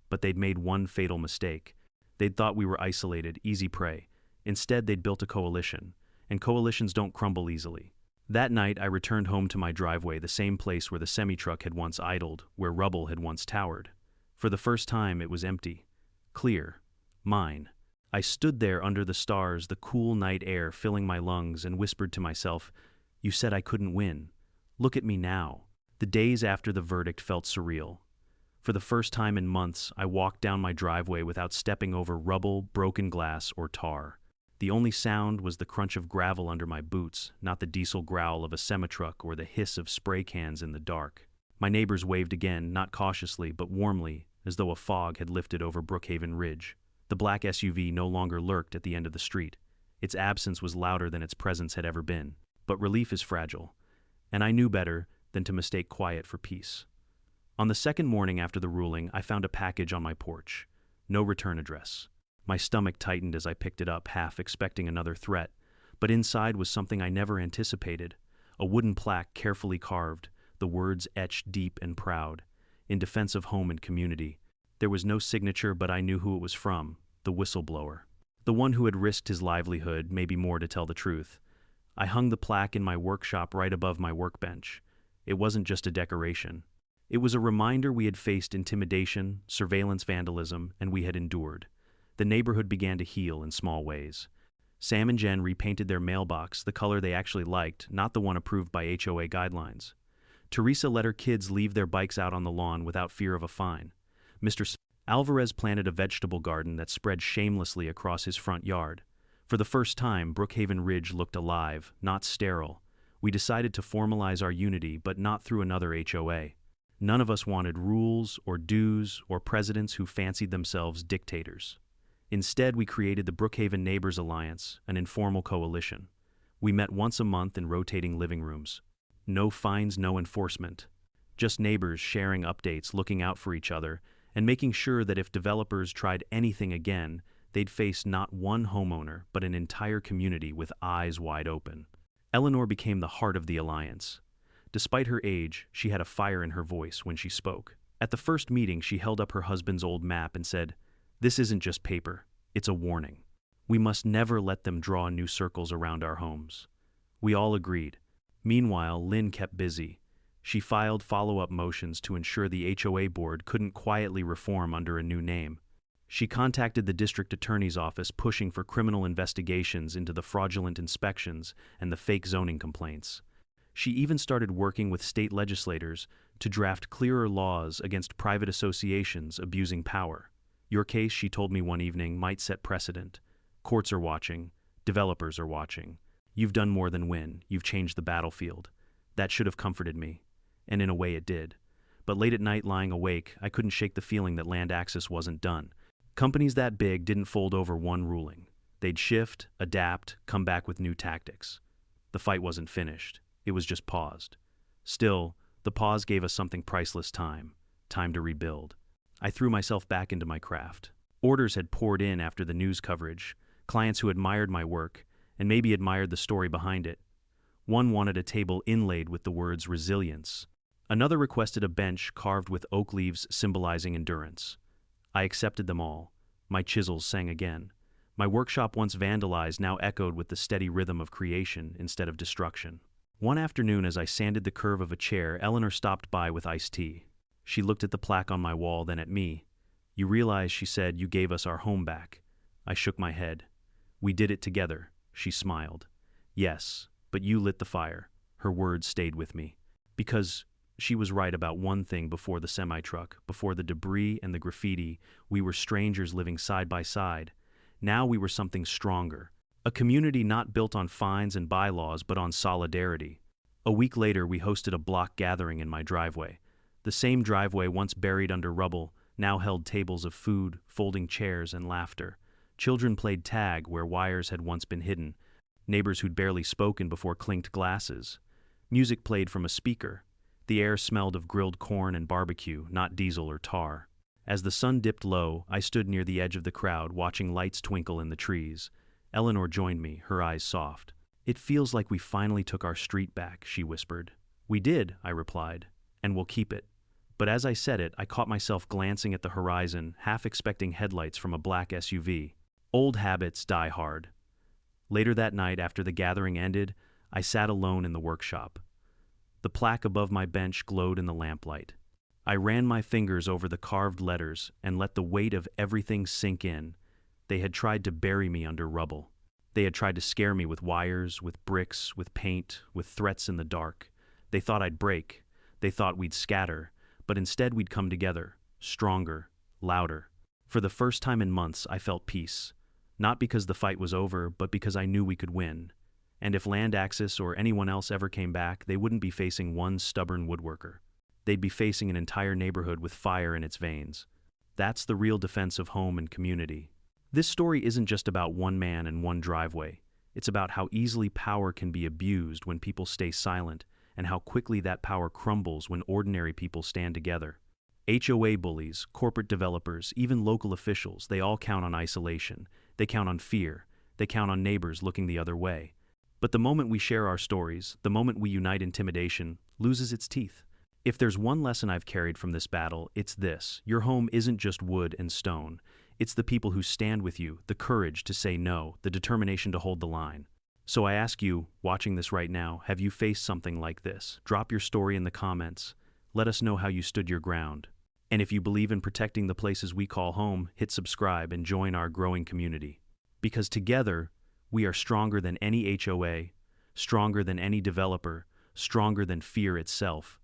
But they'd made one fatal mistake. They'd thought we were isolated, easy prey. Instead, they'd built a coalition. And coalitions don't crumble easily. That night, I returned home to my driveway, the same place where the semi-truck had once idled, where rubble had once towered. For the first time, it was empty. Clear. Mine. I stood there under the stars, the cool night air filling my lungs, and whispered to myself, "You said I couldn't win. Look at me now." The days after the verdict felt surreal. For the first time in months, I walked down my driveway without stepping over rubble, broken glass, or tar. The only sound was the crunch of gravel under my boots, not the diesel growl of a Semitruck or the hiss of spray cans in the dark. My neighbors waved again, not cautiously, but warmly, as though a fog had lifted over Brookhaven Ridge. The black SUV no longer lurked at the end of the street. Its absence was louder than its presence had ever been. But relief is fragile, and I knew better than to mistake quiet for peace. On the second morning after the ruling, I found a package on my porch. No return address. My stomach tightened as I picked it up, half expecting another threat, but inside was something I never anticipated. A wooden plaque carefully carved, the words etched deep and proud, in defense of home and community. There was no signature, but I knew who it was from, the whistleblower. The one who had risked his livelihood, maybe more to tell the truth. I hung the plaque in my workshop right above my workbench. It wasn't just a decoration. It was a reminder we had faced intimidation, surveillance vandalism, and we had endured. The neighborhood began to heal in small ways. Sam and Jen repainted their mailbox the color they actually liked, not the one approved by HOA guidelines. Teresa let her kids leave their bikes out on the lawn without fear of a fine. Mr. Alvarez planted a vegetable garden that spread shamelessly across his front yard. For the first time, Brookhaven Ridge looked alive, not sterile. We decided to formalize our unity, but not through another HOA. None of us wanted rules or dues or presidents who fancied themselves dictators. Instead, we created the Brookhaven Neighbors Alliance, an informal coalition. We met once a month in rotating living rooms. No fines, no enforcement. Just neighbors sharing updates, looking out for each other, and making sure that if developers tried anything again, they'd face not one homeowner, but an entire community with eyes wide open. Eleanor became the heart of the alliance. Despite her age, she had a fire in her voice when she spoke. At the first meeting, she held up her husband's old map and said, "This isn't just paper, it's a warning. We must never let them draw new circles around our homes." We all agreed. Meanwhile, Lynn kept busy. She filed follow-up motions to ensure the HOA board couldn't quietly reform under a new name. She contacted the district attorney's office, pushing for criminal investigations into the fraudulent inspections and the fake zoning complaints. She even started working with state legislators to draft clearer laws against private associations abusing power. Your case, she told me one evening, might set precedent. Courts are watching. Developers are watching. You've done more than win. You've changed the battlefield. That should have comforted me. And in a way it did. But late at night, lying awake, I couldn't shake the feeling that land access wasn't done. Companies that big didn't fold over one ruling. They'd shift, adapt, come back with new tactics. The fight wasn't finished. It was just paused. Still, the pause gave us something priceless: time. Time to rebuild. I threw myself back into my craft. Orders had poured in after the news coverage, clients who admired my work, and maybe admired the story behind it. One wanted a table inlaid with the words resilience. Another requested a bench carved with oak leaves symbolizing endurance. I accepted them all. My chisels sang again. My workshop, once vandalized, now echoed with the steady rhythm of creation instead of destruction. One afternoon, as I sanded the curve of a chair, Eleanor stopped by with iced tea. She looked at the plaque on my wall, then at me. "You realize," she said, "you gave us our home back." I shook my head. "We did it together," she smiled. "Yes, but you lit the fire." Her words stayed with me. Because she was right about one thing: before the Semitruck, before the debris and the graffiti, we were strangers living side by side. Now we were something stronger. A community not built on fines and bylaws, but on solidarity. A week later, we hosted a block gathering in my driveway. The same driveway, once buried under rubble, now held tables of food, folding chairs, and laughter. Children played tag where wires had once been hidden. Neighbors who'd barely spoken before clinked glasses. Music played from a speaker. The air smelled of grilled corn and barbecue, not diesel or tar. As the sun dipped low, I stood near the edge of the crowd, watching lights twinkle in the trees. Eleanor joined me, her eyes soft. "It feels like we finally took our street back," she whispered. "We did," I replied, "and we'll keep it." But as I said it, I caught myself glancing at the horizon, half expecting headlights from a black SUV. Old habits die hard. Later that night, after the gathering ended, I sat alone in the workshop. The plaque above my bench glowed in the lamplight. I ran my fingers over the carved letters and let the weight of everything sink in. They had tried to bury me under rubble. They had tried to scare me with wires, with bricks, with paint, with threats in the dark. They thought I'd break. They thought we'd scatter. But instead we'd come together, stronger, louder. For the first time in months, I felt peace. Not because the fight was over, but because I knew we could win. And if Land Axis or anyone else ever came back, they wouldn't be facing one stubborn woodworker. They'd be facing an entire neighborhood with fire in its veins. That's the real defense of home and community. This story isn't just about one man and one driveway. It's about how easily power can be abused when people stay silent, and how quickly that power crumbles when ordinary people stand together. HOA bullies, corporate developers, even local officials, they all count on isolation. They count on fear. They count on neighbors looking the other way. But the moment we share our stories, the moment we unite, intimidation loses its teeth. If there's one lesson I've carried from this battle, it's this: your home isn't just wood and stone. It's the people who stand with you, the courage to say no, the determination to hold the line. So I ask you, watching this right now, have you faced something like this? Drop your story in the comments. Let us know how you stood your ground. And if you believe in protecting the places we call home, hit subscribe and join our growing community. Because together, we are stronger than any HOA, stronger than any developer, stronger than fear itself.